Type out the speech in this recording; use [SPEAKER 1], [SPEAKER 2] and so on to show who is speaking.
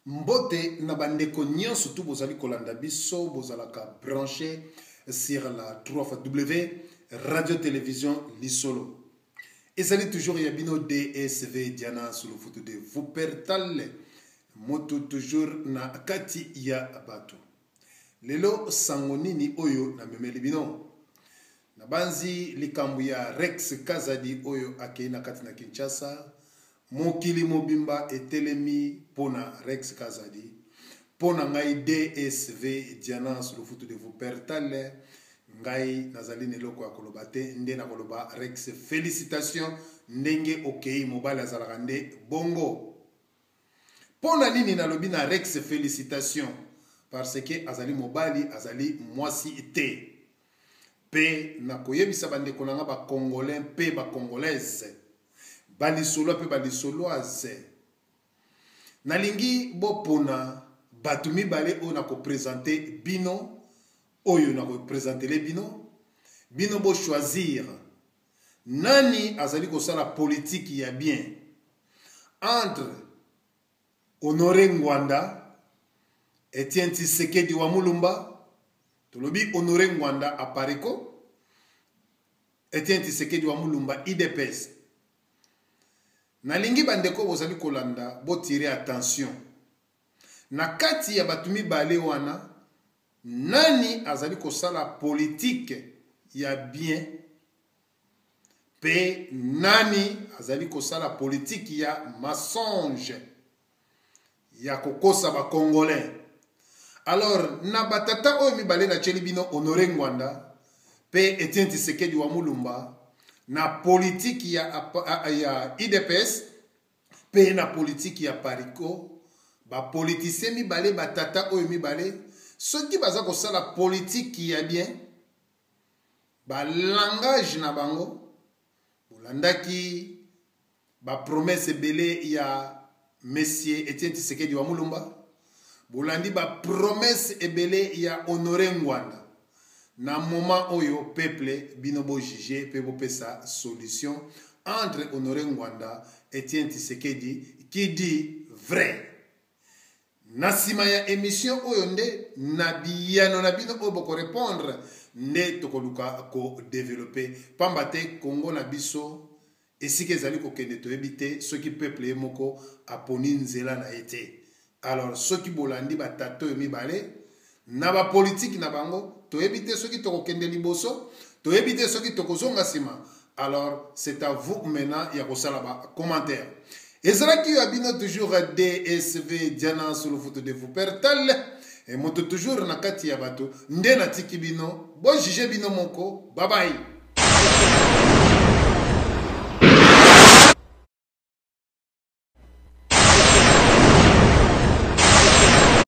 [SPEAKER 1] Mbote na bandeko nyonso tu bozali kolanda biso bozalaka branché sur la 3W radio télévision Lisolo. Ezali toujours yabino DSV Diana sur le photo de Wuppertal moto toujours na kati ya bato. Lelo sangonini oyo na memeli bino. Na banzi likambu ya Rex Kazadi oyo akei na kati na Kinshasa. Mokili mobimba etelemi pona Rex Kazadi. Pona ngai DSV Diana sur le foot de Wuppertal. Ngai nazali neloko ya koloba te nde na koloba Rex félicitations ndenge okei mobile azalaka nde bongo. Pona nini nalobi na Rex félicitations parce que azali mobali azali mwasi te. Pe na koyebisa bandeko nanga ba congolais pe ba congolaise. Balisolo pe balisoloise. Nalingi bopona batu mibale o na ko présenter bino oyo na ko présenter les bino bino bo choisir nani azali ko sala politique ya bien entre Honoré Ngwanda Etienne Tshisekedi wa Mulumba tolobi Honoré Ngwanda apareko Etienne Tshisekedi wa Mulumba IDPS. Nalingi bandeko bozali kolanda bo tirer attention. Na kati ya batu mibale wana nani azali kosala politique ya bien pe nani azali kosala politique ya mensonge ya kokosa ba congolais. Alors na batata oyo mibale na cheli bino Honoré Ngwanda pe Etienne Tshisekedi wa Mulumba na politique ya IDPS pe na politique ya Pariko ba politicien mibale batata oyo mibale soki baza kosala politique ya bien ba langage na bango bolandaki ba promesse belé ya Monsieur Etienne Tshisekedi wa Mulumba bolandi ba promesse ebele ya Honoré Ngwanda. Na moment oyo peuple bino bo juger pe bo pesa solution entre Honoré Ngwanda et Etienne Tshisekedi qui dit vrai. Na sima ya émission oyo nde na biyano na bino oyo boko répondre nde tokoluka ko développer pambate Congo na biso esika ezali ko kende toyebi te soki peuple moko aponi nzela na ete. Alors soki bolandi batato yo mibale na ba politique na bango toyebi te soki tokokende liboso toyebi te soki tokozonga sima. Alors c'est à vous maintenant ya kosala ba commentaire. Ezalaki yo abino toujours DSV Diana sur le foot de Wuppertal et moto toujours na kati ya bato nde na tiki bino bo juger bino moko. Bye bye.